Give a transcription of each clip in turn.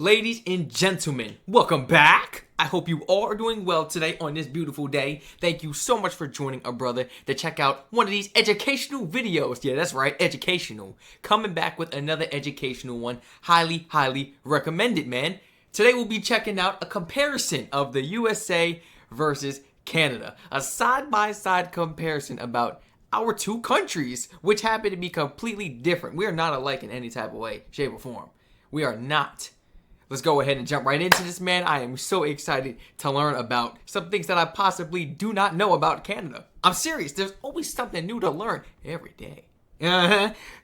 Ladies and gentlemen, welcome back. I hope you all are doing well today on this beautiful day. Thank you so much for joining a brother to check out one of these educational videos. Yeah, that's right, educational. Coming back with another educational one. Highly recommended, man. Today we'll be checking out a comparison of the USA versus Canada. A side-by-side comparison about our two countries, which happen to be completely different. We are not alike in any type of way, shape, or form. We are not. Let's go ahead and jump right into this, man. I am so excited to learn about some things that I possibly do not know about Canada. I'm serious. There's always something new to learn every day.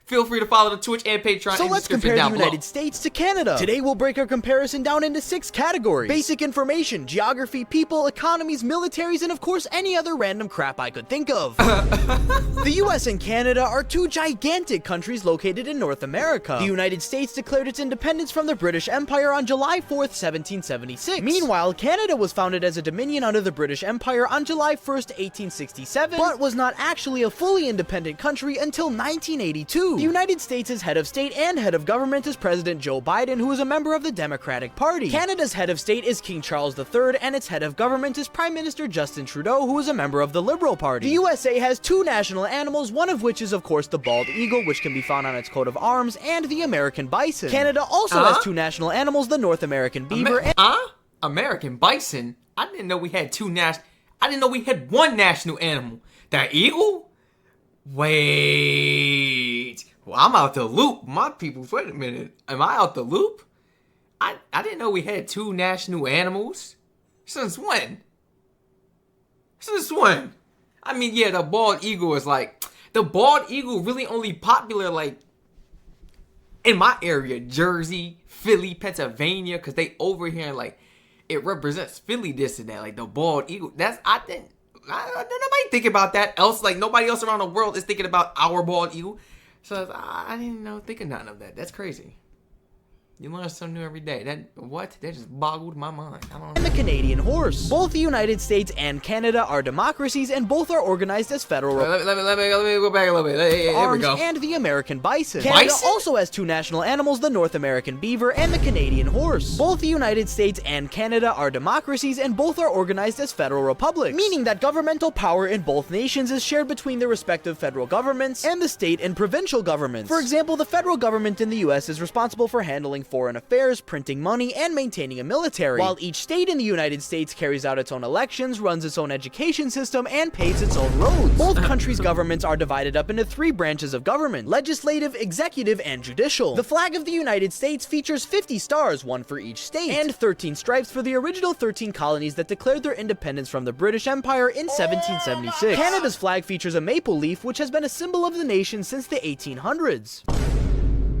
Feel free to follow the Twitch and Patreon. So in the let's compare down the below. United States to Canada. Today we'll break our comparison down into 6 categories. Basic information, geography, people, economies, militaries, and of course any other random crap I could think of. The US and Canada are two gigantic countries located in North America. The United States declared its independence from the British Empire on July 4th, 1776. Meanwhile, Canada was founded as a dominion under the British Empire on July 1st, 1867, but was not actually a fully independent country until 1982. The United States' head of state and head of government is President Joe Biden, who is a member of the Democratic Party. Canada's head of state is King Charles III, and its head of government is Prime Minister Justin Trudeau, who is a member of the Liberal Party. The USA has 2 national animals, one of which is of course the bald eagle, which can be found on its coat of arms, and the American bison. Canada also has 2 national animals, the North American beaver American bison? I didn't know we had I didn't know we had one national animal. The eagle? Wait. Well, I'm out the loop. My peoples, wait a minute. Am I out the loop? I didn't know we had 2 national animals. Since when? Since when? I mean, yeah, the bald eagle is like... The bald eagle really only popular, like... in my area, Jersey, Philly, Pennsylvania, because they over here, like... It represents Philly, this and that. Like, the bald eagle. That's... Nobody think about that else. Like, nobody else around the world is thinking about our bald eagle. So I didn't know, think of none of that. That's crazy. You learn something new every day. That just boggled my mind. I don't know. And the Canadian horse. Both the United States and Canada are democracies, and both are organized as federal Let me go back a little bit. Here we go. And the American bison. Canada also has 2 national animals, the North American beaver and the Canadian horse. Both the United States and Canada are democracies, and both are organized as federal republics, meaning that governmental power in both nations is shared between their respective federal governments and the state and provincial governments. For example, the federal government in the US is responsible for handling foreign affairs, printing money, and maintaining a military, while each state in the United States carries out its own elections, runs its own education system, and paves its own roads. Both countries' governments are divided up into 3 branches of government: legislative, executive, and judicial. The flag of the United States features 50 stars, 1 for each state, and 13 stripes for the original 13 colonies that declared their independence from the British Empire in 1776. Canada's flag features a maple leaf, which has been a symbol of the nation since the 1800s.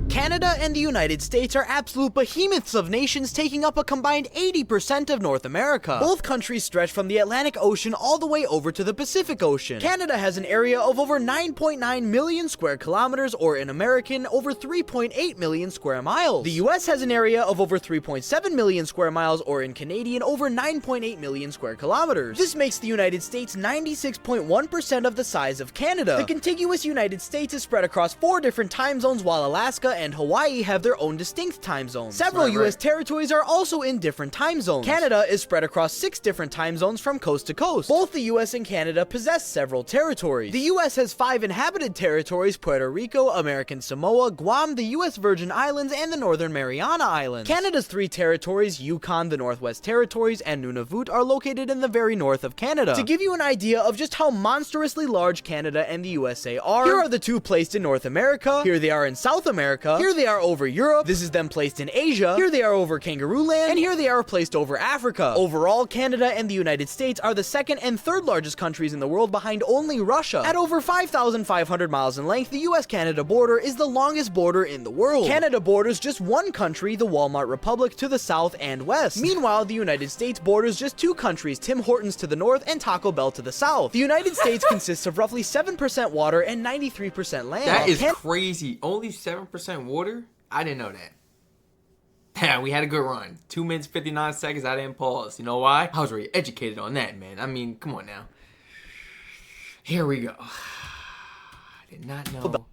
Canada and the United States are absolute behemoths of nations, taking up a combined 80% of North America. Both countries stretch from the Atlantic Ocean all the way over to the Pacific Ocean. Canada has an area of over 9.9 million square kilometers, or in American, over 3.8 million square miles. The US has an area of over 3.7 million square miles, or in Canadian, over 9.8 million square kilometers. This makes the United States 96.1% of the size of Canada. The contiguous United States is spread across 4 different time zones, while Alaska and Hawaii have their own distinct time zones. Several US territories are also in different time zones. Canada is spread across 6 different time zones from coast to coast. Both the US and Canada possess several territories. The US has 5 inhabited territories: Puerto Rico, American Samoa, Guam, the US Virgin Islands, and the Northern Mariana Islands. Canada's 3 territories, Yukon, the Northwest Territories, and Nunavut, are located in the very north of Canada. To give you an idea of just how monstrously large Canada and the USA are, here are the 2 placed in North America, here they are in South America, here they are over Europe, this is them placed in Asia, here they are over Kangaroo Land, and here they are placed over Africa. Overall, Canada and the United States are the 2nd and 3rd largest countries in the world, behind only Russia. At over 5,500 miles in length, the US-Canada border is the longest border in the world. Canada borders just 1 country, the Walmart Republic, to the south and west. Meanwhile, the United States borders just 2 countries, Tim Hortons to the north and Taco Bell to the south. The United States consists of roughly 7% water and 93% land. That is crazy. Only 7% water? I didn't know that. Yeah, we had a good run. 2 minutes, 59 seconds. I didn't pause. You know why? I was already educated on that, man. I mean, come on now. Here we go. I did not know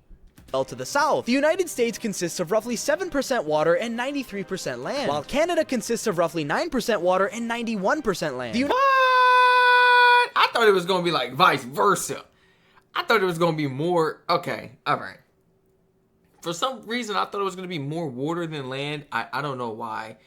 to the south. The United States consists of roughly 7% water and 93% land, while Canada consists of roughly 9% water and 91% land. What? I thought it was gonna be like vice versa. I thought it was gonna be more. Okay, all right. For some reason, I thought it was gonna be more water than land. I don't know why.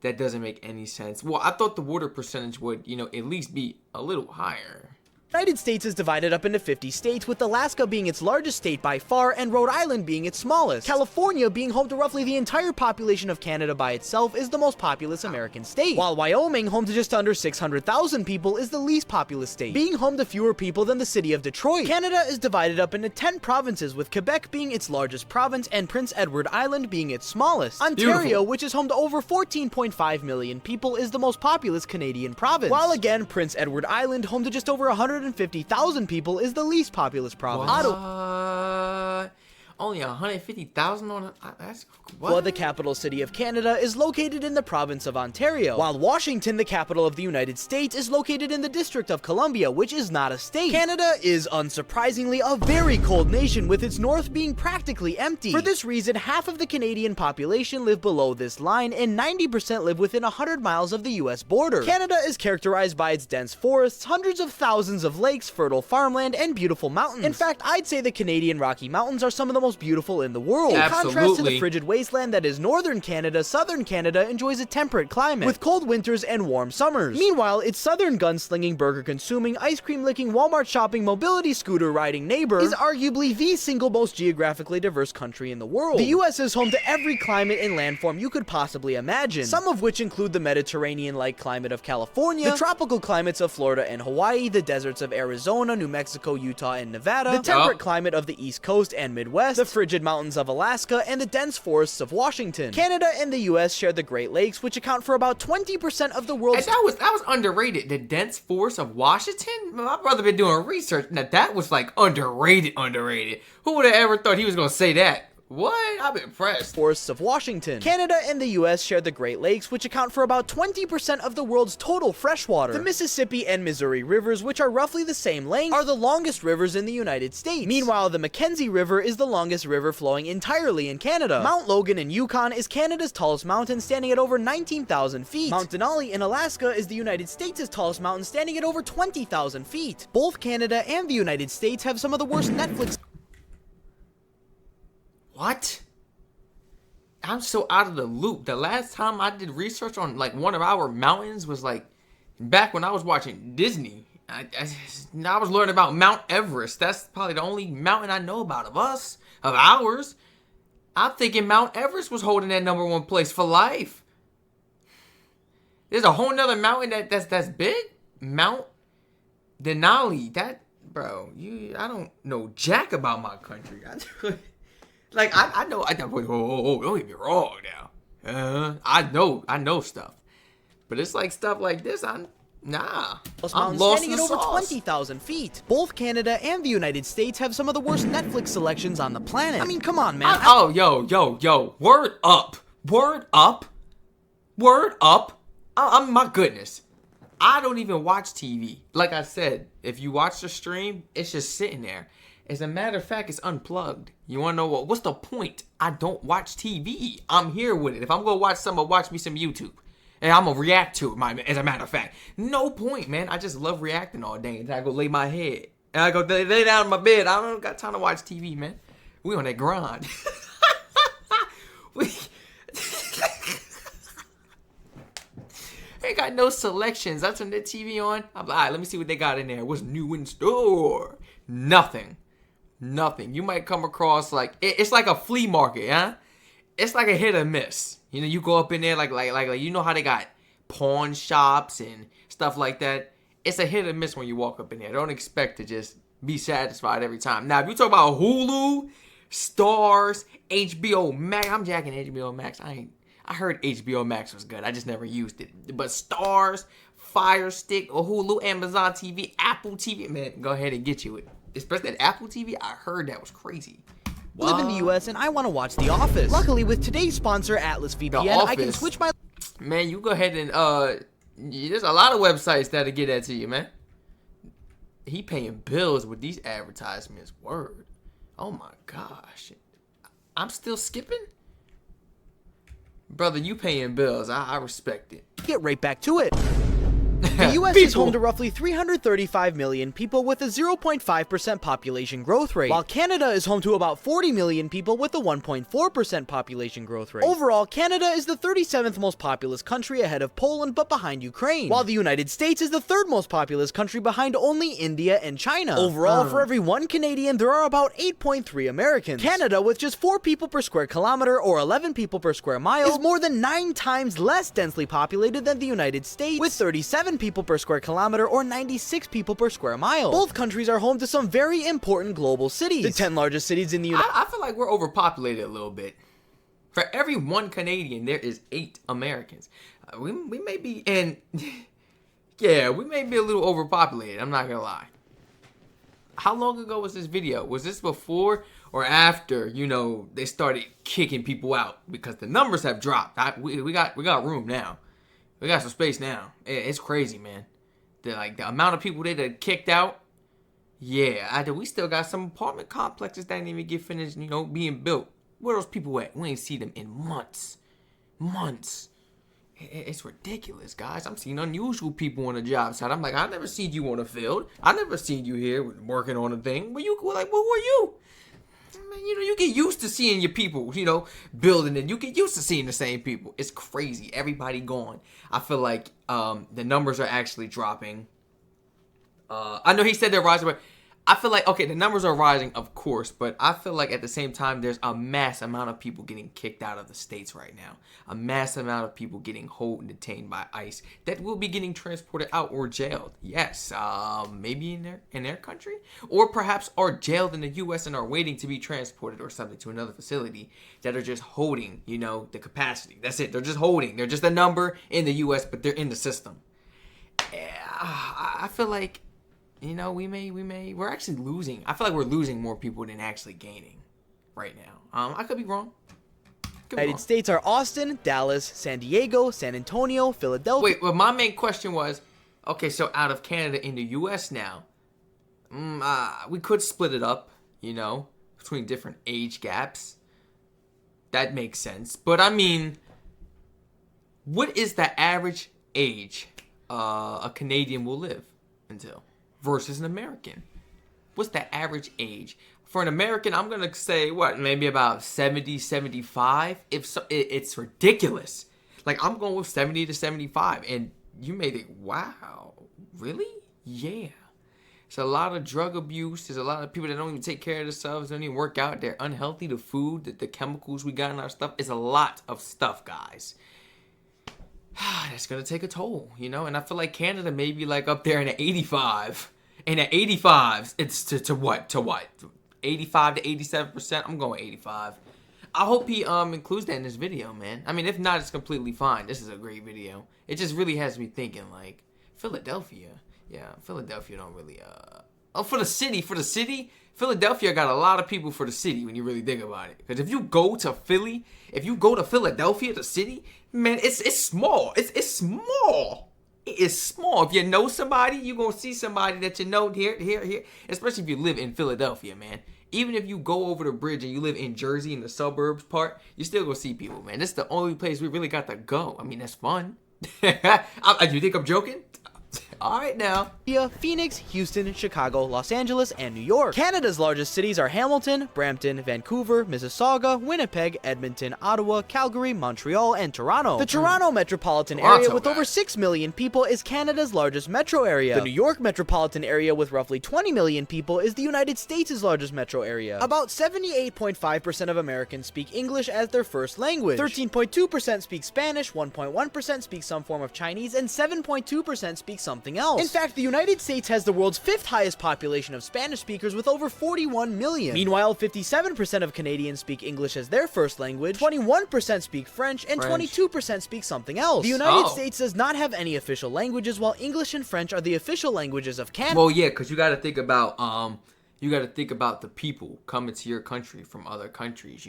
That doesn't make any sense. Well, I thought the water percentage would, at least be a little higher. The United States is divided up into 50 states, with Alaska being its largest state by far and Rhode Island being its smallest. California, being home to roughly the entire population of Canada by itself, is the most populous American state, while Wyoming, home to just under 600,000 people, is the least populous state, being home to fewer people than the city of Detroit. Canada is divided up into 10 provinces, with Quebec being its largest province and Prince Edward Island being its smallest. Ontario, Beautiful. which is home to over 14.5 million people, is the most populous Canadian province, while again, Prince Edward Island, home to just over 150,000 people, is the least populous province. What? Only 150,000 on a... That's... What? Well, the capital city of Canada is located in the province of Ontario, while Washington, the capital of the United States, is located in the District of Columbia, which is not a state. Canada is, unsurprisingly, a very cold nation, with its north being practically empty. For this reason, half of the Canadian population live below this line, and 90% live within 100 miles of the US border. Canada is characterized by its dense forests, hundreds of thousands of lakes, fertile farmland, and beautiful mountains. In fact, I'd say the Canadian Rocky Mountains are some of the most beautiful in the world. In contrast to the frigid wasteland that is northern Canada, southern Canada enjoys a temperate climate, with cold winters and warm summers. Meanwhile, its southern gunslinging, burger-consuming, ice-cream-licking, Walmart-shopping, mobility scooter-riding neighbor is arguably the single most geographically diverse country in the world. The US is home to every climate and landform you could possibly imagine, some of which include the Mediterranean-like climate of California, the tropical climates of Florida and Hawaii, the deserts of Arizona, New Mexico, Utah, and Nevada, the temperate climate of the East Coast and Midwest, the frigid mountains of Alaska, and the dense forests of Washington. Canada and the US share the Great Lakes, which account for about 20% of the world's... And that was underrated. The dense forest of Washington? My brother been doing research. Now that was like underrated. Who would have ever thought he was gonna say that? What? I'm impressed. Forests of Washington. Canada and the US share the Great Lakes, which account for about 20% of the world's total freshwater. The Mississippi and Missouri rivers, which are roughly the same length, are the longest rivers in the United States. Meanwhile, the Mackenzie River is the longest river flowing entirely in Canada. Mount Logan in Yukon is Canada's tallest mountain, standing at over 19,000 feet. Mount Denali in Alaska is the United States' tallest mountain, standing at over 20,000 feet. Both Canada and the United States have some of the worst Netflix... What? I'm so out of the loop. The last time I did research on like one of our mountains was like back when I was watching Disney. I was learning about Mount Everest. That's probably the only mountain I know about of ours. I'm thinking Mount Everest was holding that #1 place for life. There's a whole nother mountain that's big. Mount Denali. That, bro, I don't know jack about my country. Like, I know, don't get me wrong now. I know stuff. But it's like stuff like this, I'm lost standing in at over sauce. 20,000 feet. Both Canada and the United States have some of the worst Netflix selections on the planet. I mean, come on, man. Yo. Word up. My goodness. I don't even watch TV. Like I said, if you watch the stream, it's just sitting there. As a matter of fact, it's unplugged. You want to know what's the point? I don't watch TV. I'm here with it. If I'm going to watch something, watch me some YouTube. And I'm going to react to it, as a matter of fact. No point, man. I just love reacting all day. And then I go lay my head. And I go lay down in my bed. I don't got time to watch TV, man. We on that grind. Ain't got no selections. I turn the TV on. I'm like, all right, let me see what they got in there. What's new in store? Nothing. You might come across like it's like a flea market, huh? It's like a hit or miss. You go up in there like you know how they got pawn shops and stuff like that. It's a hit or miss when you walk up in there. Don't expect to just be satisfied every time. Now, if you talk about Hulu, Stars, HBO Max, I'm jacking HBO Max. I heard HBO Max was good. I just never used it. But Stars, Fire Stick, or Hulu, Amazon TV, Apple TV, man, go ahead and get you it. Especially that Apple TV, I heard that was crazy. I live in the US and I want to watch The Office. Luckily, with today's sponsor, Atlas VPN, I can switch my... Man, you go ahead and, there's a lot of websites that'll get that to you, man. He paying bills with these advertisements. Word. Oh my gosh. I'm still skipping? Brother, you paying bills. I respect it. Get right back to it. The U.S. is home to roughly 335 million people with a 0.5% population growth rate, while Canada is home to about 40 million people with a 1.4% population growth rate. Overall, Canada is the 37th most populous country ahead of Poland but behind Ukraine, while the United States is the 3rd most populous country behind only India and China. Overall, for every 1 Canadian, there are about 8.3 Americans. Canada, with just 4 people per square kilometer or 11 people per square mile, is more than 9 times less densely populated than the United States, with 37 people per square kilometer or 96 people per square mile. Both countries are home to some very important global cities. The 10 largest cities in the United I feel like we're overpopulated a little bit. For every 1 Canadian, there is 8 Americans. We may be, and yeah, we may be a little overpopulated. I'm not gonna lie. How long ago was this video? Was this before or after, they started kicking people out? Because the numbers have dropped. We got room now. We got some space now. It's crazy, man. The amount of people that kicked out. Yeah, we still got some apartment complexes that didn't even get finished, being built. Where those people at? We ain't see them in months. It's ridiculous, guys. I'm seeing unusual people on the job site. I'm like, I never seen you on the field. I never seen you here working on a thing. Where were you? Man, you get used to seeing your people, building it. You get used to seeing the same people. It's crazy. Everybody gone. I feel like the numbers are actually dropping. I know he said they're rising, but I feel like, okay, the numbers are rising, of course, but I feel like at the same time, there's a mass amount of people getting kicked out of the states right now. A mass amount of people getting held and detained by ICE that will be getting transported out or jailed. Yes, maybe in their country, or perhaps are jailed in the U.S. and are waiting to be transported or something to another facility that are just holding, the capacity. That's it. They're just holding. They're just a number in the U.S., but they're in the system. I feel like, we're actually losing. I feel like we're losing more people than actually gaining right now. I could be wrong. United States are Austin, Dallas, San Diego, San Antonio, Philadelphia. Wait, well, my main question was, okay, so out of Canada in the U.S. now, we could split it up, between different age gaps. That makes sense. But, I mean, what is the average age a Canadian will live until versus an American? What's the average age? For an American, I'm going to say, maybe about 70, 75? If so, it's ridiculous. Like, I'm going with 70 to 75. And you may think, wow, really? Yeah. It's a lot of drug abuse. There's a lot of people that don't even take care of themselves, don't even work out. They're unhealthy. The food, the chemicals we got in our stuff. It's a lot of stuff, guys. That's going to take a toll, And I feel like Canada may be like up there in an 85. And at 85, it's to what? 85 to 87%? I'm going 85. I hope he includes that in this video, man. I mean, if not, it's completely fine. This is a great video. It just really has me thinking, like, Philadelphia. Yeah, Philadelphia don't really, for the city, Philadelphia got a lot of people for the city when you really think about it. Because if you go to Philadelphia, the city, man, it's small. It's small. It is small. If you know somebody, you're going to see somebody that you know here. Especially if you live in Philadelphia, man. Even if you go over the bridge and you live in Jersey in the suburbs part, you still going to see people, man. This is the only place we really got to go. I mean, that's fun. You think I'm joking? All right now. Phoenix, Houston, Chicago, Los Angeles, and New York. Canada's largest cities are Hamilton, Brampton, Vancouver, Mississauga, Winnipeg, Edmonton, Ottawa, Calgary, Montreal, and Toronto. The Toronto metropolitan area with over 6 million people is Canada's largest metro area. The New York metropolitan area with roughly 20 million people is the United States' largest metro area. About 78.5% of Americans speak English as their first language. 13.2% speak Spanish, 1.1% speak some form of Chinese, and 7.2% speak something else. In fact, the United States has the world's 5th highest population of Spanish speakers with over 41 million. Meanwhile, 57% of Canadians speak English as their first language, 21% speak French, and 22% speak something else. The United States does not have any official languages, while English and French are the official languages of Canada. Well, yeah, because you got to think about the people coming to your country from other countries,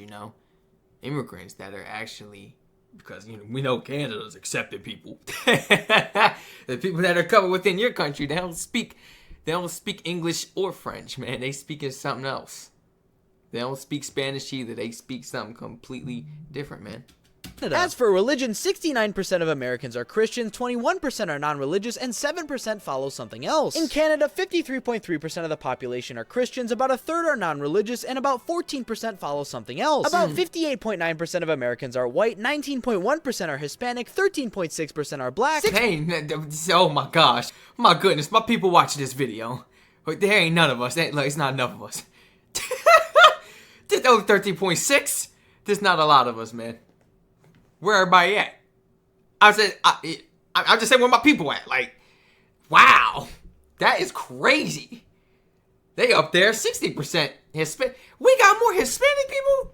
immigrants that are actually, because we know Canada's accepting people. The people that are coming within your country, they don't speak English or French, man. They speak in something else. They don't speak Spanish either. They speak something completely different, man. As for religion, 69% of Americans are Christians, 21% are non-religious, and 7% follow something else. In Canada, 53.3% of the population are Christians, about a third are non-religious, and about 14% follow something else. About 58.9% of Americans are white, 19.1% are Hispanic, 13.6% are black. Hey, oh my gosh. My goodness, my people watching this video. There ain't none of us. It's not enough of us. There's only 13.6. There's not a lot of us, man. Where everybody at? I'm just saying where my people at. Like, wow, that is crazy. They up there, 60% Hispanic. We got more Hispanic people.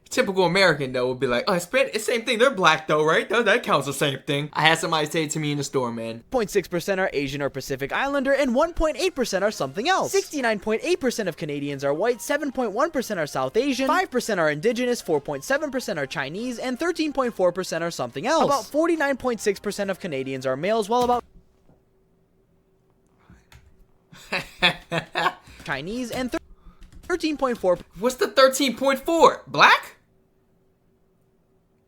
Typical American though would be like, oh, Hispanic, it's the same thing. They're black though, right? That counts the same thing. I had somebody say it to me in the store, man. 0.6% are Asian or Pacific Islander, and 1.8% are something else. 69.8% of Canadians are white, 7.1% are South Asian, 5% are Indigenous, 4.7% are Chinese, and 13.4% are something else. About 49.6% of Canadians are males, while about Chinese and 13.4. What's the 13.4? Black?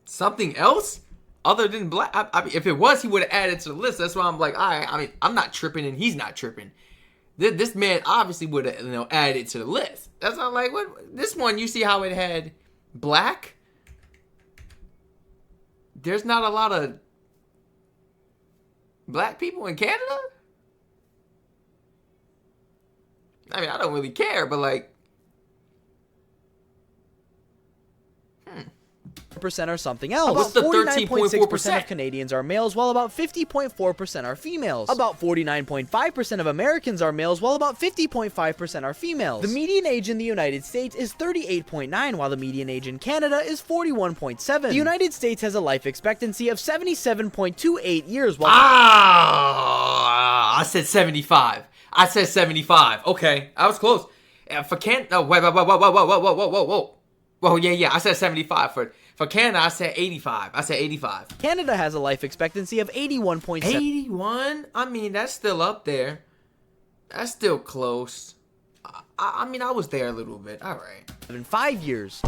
Something else other than black? I mean, if it was, he would have added to the list. That's why I'm like, all right. I mean, I'm not tripping, and he's not tripping. This man obviously would have, added it to the list. That's why I'm like, what? This one, you see how it had black? There's not a lot of black people in Canada. I mean, I don't really care, but like. Percent are something else. What's the 49.6% of Canadians are males, while about 50.4% are females. About 49.5% of Americans are males, while about 50.5% are females. The median age in the United States is 38.9, while the median age in Canada is 41.7. The United States has a life expectancy of 77.28 years, while I said 75. I said 75. Okay, I was close. For Canada, whoa. Well, yeah. I said 75 for Canada. I said 85. I said 85. Canada has a life expectancy of 81.7. 81? I mean, that's still up there. That's still close. I mean, I was there a little bit. All right. In 5 years.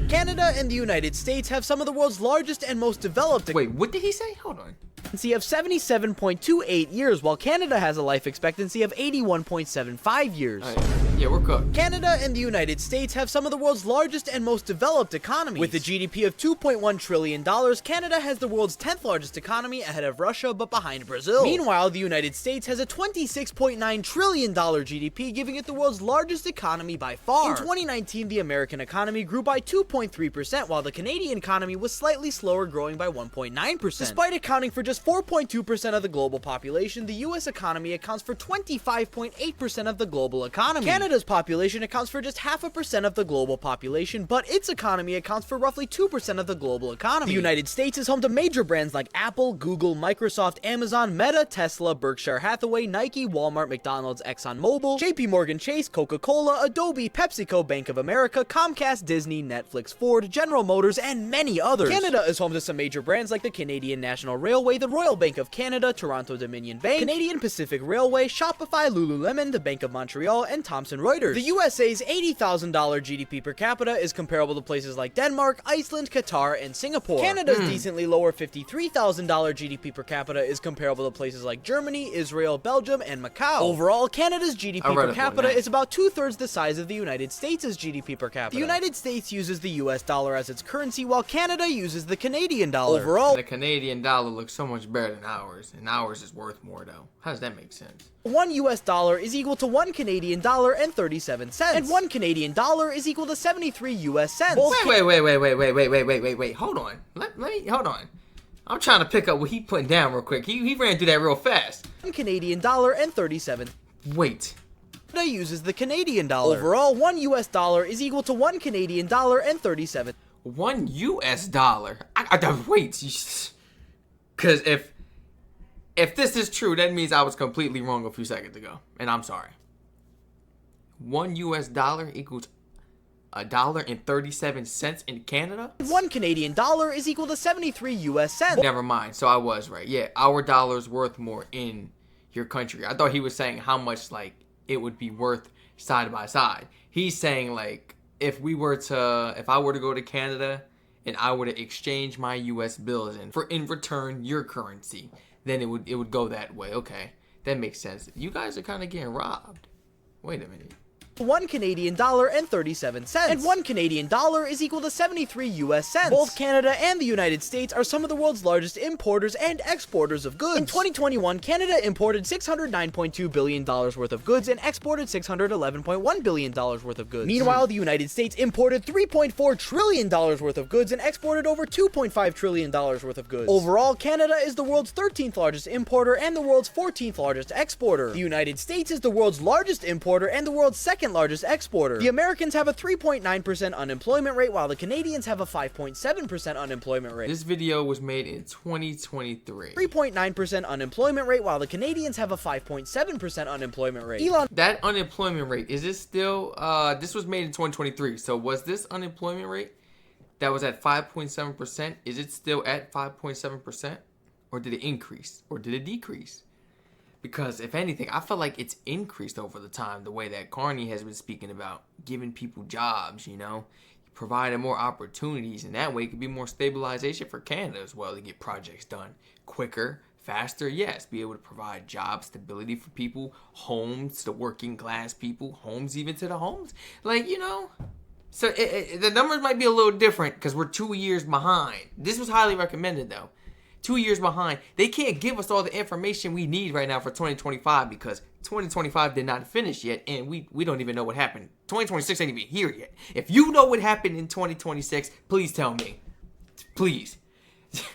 Canada and the United States have some of the world's largest and most developed. Wait, what did he say? Hold on. Of 77.28 years, while Canada has a life expectancy of 81.75 years. Yeah, we're cooked. Canada and the United States have some of the world's largest and most developed economies. With a GDP of $2.1 trillion, Canada has the world's 10th largest economy, ahead of Russia, but behind Brazil. Meanwhile, the United States has a $26.9 trillion GDP, giving it the world's largest economy by far. In 2019, the American economy grew by 2.3%, while the Canadian economy was slightly slower, growing by 1.9%. Despite accounting for just 4.2% of the global population, the US economy accounts for 25.8% of the global economy. Canada's population accounts for just 0.5% of the global population, but its economy accounts for roughly 2% of the global economy. The United States is home to major brands like Apple, Google, Microsoft, Amazon, Meta, Tesla, Berkshire Hathaway, Nike, Walmart, McDonald's, ExxonMobil, JP Morgan Chase, Coca-Cola, Adobe, PepsiCo, Bank of America, Comcast, Disney, Netflix, Ford, General Motors, and many others. Canada is home to some major brands like the Canadian National Railway, the Royal Bank of Canada, Toronto Dominion Bank, Canadian Pacific Railway, Shopify, Lululemon, the Bank of Montreal, and Thomson Reuters. The USA's $80,000 GDP per capita is comparable to places like Denmark, Iceland, Qatar, and Singapore. Canada's decently lower $53,000 GDP per capita is comparable to places like Germany, Israel, Belgium, and Macau. Overall, Canada's GDP per capita is about 2/3 the size of the United States' GDP per capita. The United States uses the US dollar as its currency, while Canada uses the Canadian dollar. Overall, the Canadian dollar looks so much better than ours, and ours is worth more though. How does that make sense? $1 US is equal to $1 Canadian and 37 cents, and $1 Canadian is equal to 73 US cents. Wait. Hold on. Let me hold on. I'm trying to pick up what he putting down real quick. He ran through that real fast. $1 Canadian and 37. Wait. Canada uses the Canadian dollar. Overall, $1 US is equal to $1 Canadian and 37. $1 US. Wait. Because if this is true, that means I was completely wrong a few seconds ago, and I'm sorry. $1 US equals $1.37 in Canada. $1 Canadian is equal to 73 US cents. Never mind. So I was right. Yeah, our dollar's worth more in your country. I thought he was saying how much like it would be worth side by side. He's saying like if I were to go to Canada and I were to exchange my US bills in return your currency, then it would go that way. Okay. That makes sense. You guys are kind of getting robbed. Wait a minute. $1 Canadian and 37 cents. And $1 Canadian is equal to 73 US cents. Both Canada and the United States are some of the world's largest importers and exporters of goods. In 2021, Canada imported $609.2 billion worth of goods and exported $611.1 billion worth of goods. Meanwhile, the United States imported $3.4 trillion worth of goods and exported over $2.5 trillion worth of goods. Overall, Canada is the world's 13th largest importer and the world's 14th largest exporter. The United States is the world's largest importer and the world's second largest exporter. The Americans have a 3.9% unemployment rate, while the Canadians have a 5.7% unemployment rate. This video was made in 2023. 3.9% unemployment rate, while the Canadians have a 5.7% unemployment rate. That unemployment rate, is it still, this was made in 2023, so was this unemployment rate that was at 5.7%, is it still at 5.7%? Or did it increase? Or did it decrease? Because if anything, I feel like it's increased over the time, the way that Carney has been speaking about giving people jobs, you know, providing more opportunities, and that way it could be more stabilization for Canada as well to get projects done quicker, faster, yes, be able to provide job stability for people, homes to working class people, homes even to the homes, like, you know. So the numbers might be a little different because we're 2 years behind. This was highly recommended though. 2 years behind. They can't give us all the information we need right now for 2025 because 2025 did not finish yet, and we don't even know what happened. 2026 ain't even here yet. If you know what happened in 2026, please tell me. Please.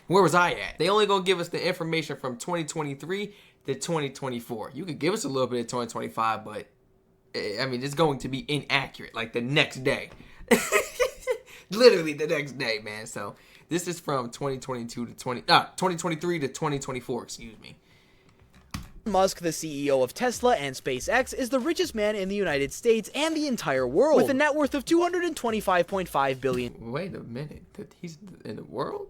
Where was I at? They only gonna give us the information from 2023 to 2024. You could give us a little bit of 2025, but I mean, it's going to be inaccurate, like the next day. Literally the next day, man. So this is from 2023 to 2024, excuse me. Musk, the CEO of Tesla and SpaceX, is the richest man in the United States and the entire world, with a net worth of $225.5 billion. Wait a minute, he's in the world?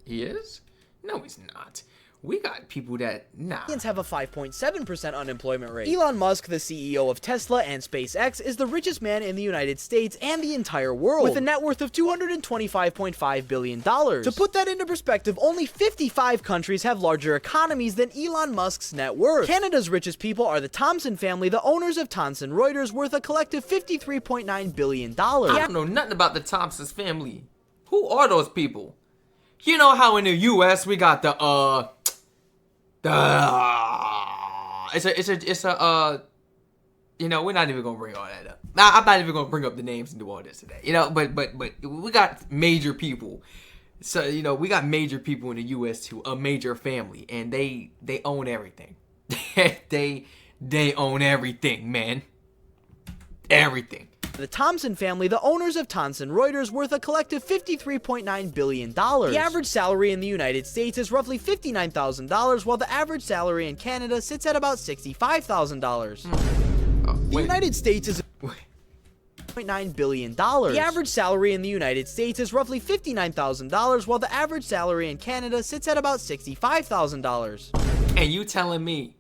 He is? No, he's not. We got people that, have a 5.7% unemployment rate. Elon Musk, the CEO of Tesla and SpaceX, is the richest man in the United States and the entire world, with a net worth of $225.5 billion. To put that into perspective, only 55 countries have larger economies than Elon Musk's net worth. Canada's richest people are the Thomson family, the owners of Thomson Reuters, worth a collective $53.9 billion. I don't know nothing about the Thomson family. Who are those people? You know how in the U.S. we got you know, we're not even gonna bring all that up. I'm not even gonna bring up the names and do all this today. You know, but we got major people. So, you know, we got major people in the U.S. too, a major family, and they own everything. they own everything, man. Everything. The Thomson family, the owners of Thomson Reuters, worth a collective $53.9 billion. The average salary in the United States is roughly $59,000, while the average salary in Canada sits at about $65,000. The United States is $0.9 billion. The average salary in the United States is roughly $59,000, while the average salary in Canada sits at about $65,000. And you telling me,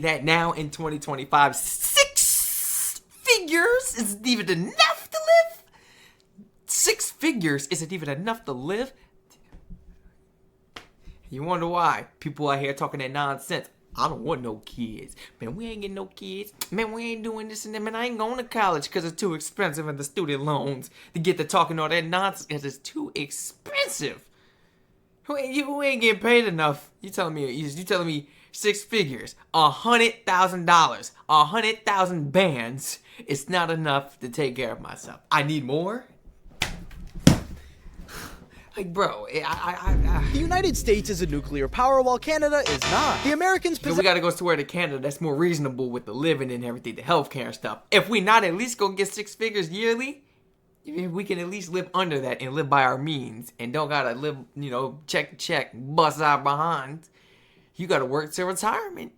that now in 2025, figures isn't even enough to live? 6 figures isn't even enough to live? You wonder why people out here talking that nonsense. I don't want no kids. Man, we ain't getting no kids. Man, we ain't doing this and that. Man, I ain't going to college because it's too expensive and the student loans to get to talking all that nonsense because it's too expensive. You ain't getting paid enough. You telling me 6 figures, $100,000, 100,000 bands. It's not enough to take care of myself. I need more. Like, bro, The United States is a nuclear power while Canada is not. The Americans we gotta go somewhere to Canada that's more reasonable with the living and everything, the healthcare and stuff. If we not at least gonna get 6 figures yearly, we can at least live under that and live by our means and don't gotta live, you know, check to check, bust our behind. You gotta work to retirement.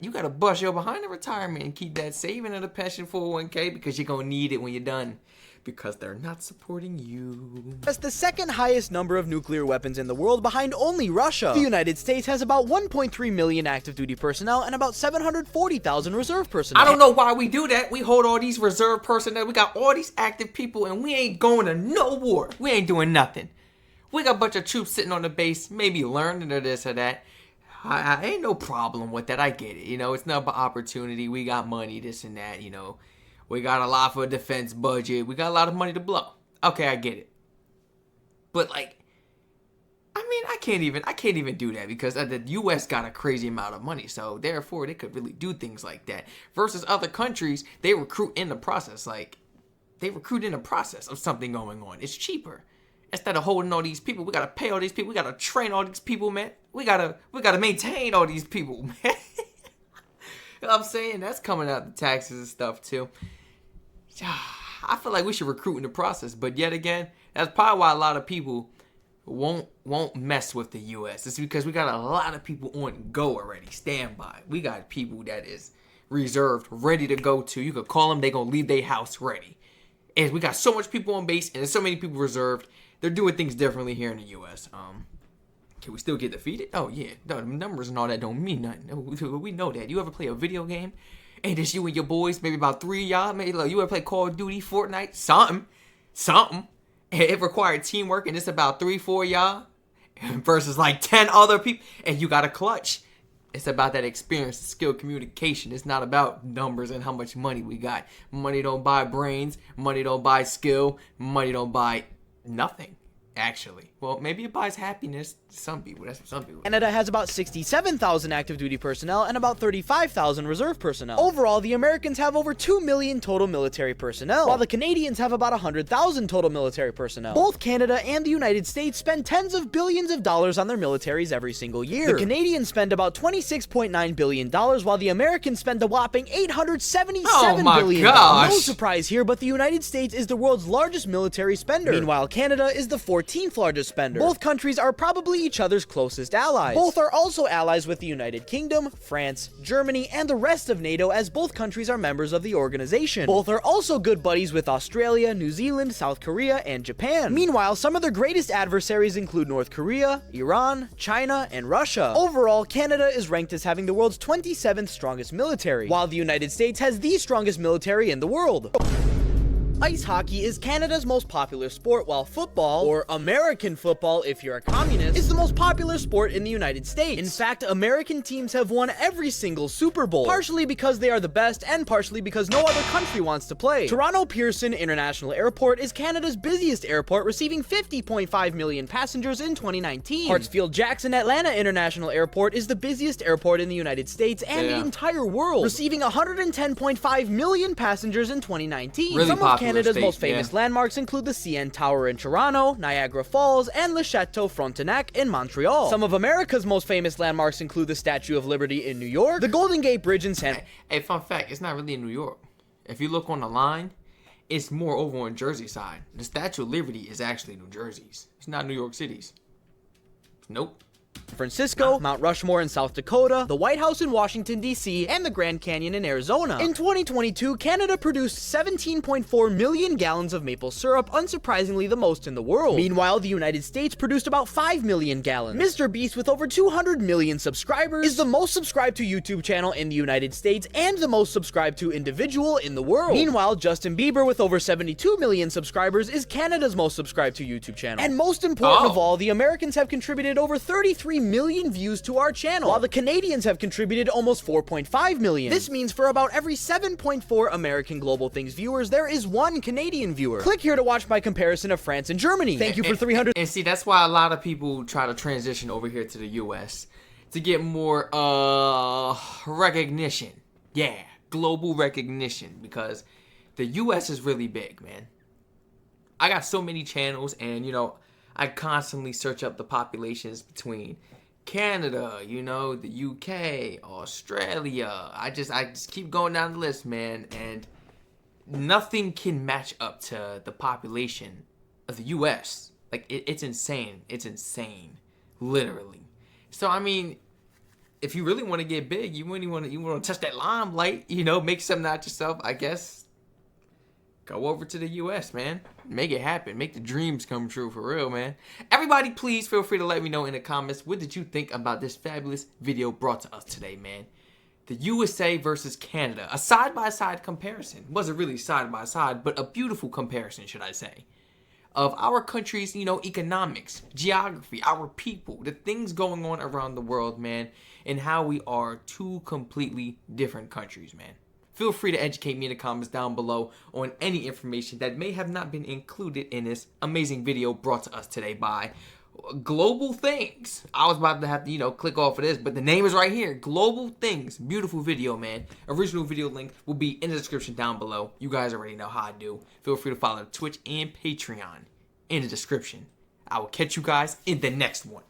You gotta bust your behind in retirement and keep that saving in the pension 401k because you're gonna need it when you're done. because they're not supporting you. Has the second highest number of nuclear weapons in the world behind only Russia. The United States has about 1.3 million active duty personnel and about 740,000 reserve personnel. I don't know why we do that. We hold all these reserve personnel. We got all these active people and we ain't going to no war. We ain't doing nothing. We got a bunch of troops sitting on the base, maybe learning or this or that. I ain't no problem with that. I get it. You know, it's not about opportunity. We got money, this and that, you know. We got a lot for a defense budget. We got a lot of money to blow. Okay, I get it. But like, I mean, I can't even do that because the U.S. got a crazy amount of money. So therefore, they could really do things like that. Versus other countries, they recruit in the process. Like, they recruit in the process of something going on. It's cheaper. Instead of holding all these people, we gotta pay all these people. We gotta train all these people, man. We gotta maintain all these people, man. You know what I'm saying? That's coming out the taxes and stuff too. I feel like we should recruit in the process, but yet again, that's probably why a lot of people won't mess with the U.S. It's because we got a lot of people on go already, standby. We got people that is reserved, ready to go to. You could call them, they gonna leave their house ready. And we got so much people on base, and there's so many people reserved. They're doing things differently here in the U.S. Can we still get defeated? Oh yeah, the numbers and all that don't mean nothing. We know that. You ever play a video game? And just you and your boys, maybe about 3 of y'all, maybe like, you ever play Call of Duty, Fortnite, something. It required teamwork, and it's about 3-4 y'all versus like 10 other people, and you got a clutch. It's about that experience, skill, communication. It's not about numbers and how much money we got. Money don't buy brains. Money don't buy skill. Money don't buy nothing. Actually, well, maybe it buys happiness to some people. That's what some people. Canada has about 67,000 active duty personnel and about 35,000 reserve personnel. Overall, the Americans have over 2 million total military personnel, while the Canadians have about 100,000 total military personnel. Both Canada and the United States spend tens of billions of dollars on their militaries every single year. The Canadians spend about $26.9 billion, while the Americans spend a whopping $877 billion. Gosh. No surprise here, but the United States is the world's largest military spender. Meanwhile, Canada is the 14th largest spender. Both countries are probably each other's closest allies. Both are also allies with the United Kingdom, France, Germany, and the rest of NATO, as both countries are members of the organization. Both are also good buddies with Australia, New Zealand, South Korea, and Japan. Meanwhile, some of their greatest adversaries include North Korea, Iran, China, and Russia. Overall, Canada is ranked as having the world's 27th strongest military, while the United States has the strongest military in the world. Ice hockey is Canada's most popular sport, while football, or American football if you're a communist, is the most popular sport in the United States. In fact, American teams have won every single Super Bowl, partially because they are the best and partially because no other country wants to play. Toronto Pearson International Airport is Canada's busiest airport, receiving 50.5 million passengers in 2019. Hartsfield-Jackson Atlanta International Airport is the busiest airport in the United States and the entire world, receiving 110.5 million passengers in 2019. Really popular. Canada's most famous landmarks include the CN Tower in Toronto, Niagara Falls, and Le Chateau Frontenac in Montreal. Some of America's most famous landmarks include the Statue of Liberty in New York, the Golden Gate Bridge in San... Hey, fun fact, it's not really in New York. If you look on the line, it's more over on Jersey side. The Statue of Liberty is actually New Jersey's. It's not New York City's. Nope. Francisco, Mount Rushmore in South Dakota, the White House in Washington, D.C., and the Grand Canyon in Arizona. In 2022, Canada produced 17.4 million gallons of maple syrup, unsurprisingly the most in the world. Meanwhile, the United States produced about 5 million gallons. Mr. Beast, with over 200 million subscribers, is the most subscribed to YouTube channel in the United States and the most subscribed to individual in the world. Meanwhile, Justin Bieber, with over 72 million subscribers, is Canada's most subscribed to YouTube channel. And most important of all, the Americans have contributed over 33 million views to our channel, while the Canadians have contributed almost 4.5 million. This means for about every 7.4 American Global Things viewers, there is one Canadian viewer. Click here to watch my comparison of France and Germany. Thank you for 300. And see, that's why a lot of people try to transition over here to the U.S. to get more recognition. Yeah, global recognition, because the U.S. is really big, man. I got so many channels, and you know, I constantly search up the populations between Canada, you know, the UK, Australia. I just keep going down the list, man, and nothing can match up to the population of the US. Like, it's insane. It's insane, literally. So I mean, if you really want to get big, you want to touch that limelight, you know, make something out yourself, I guess. Go over to the US, man. Make it happen. Make the dreams come true for real, man. Everybody, please feel free to let me know in the comments, what did you think about this fabulous video brought to us today, man? The USA versus Canada. A side-by-side comparison. Wasn't really side-by-side, but a beautiful comparison, should I say. Of our country's, economics, geography, our people, the things going on around the world, man, and how we are two completely different countries, man. Feel free to educate me in the comments down below on any information that may have not been included in this amazing video brought to us today by Global Things. I was about to have to, click off of this, but the name is right here. Global Things. Beautiful video, man. Original video link will be in the description down below. You guys already know how I do. Feel free to follow Twitch and Patreon in the description. I will catch you guys in the next one.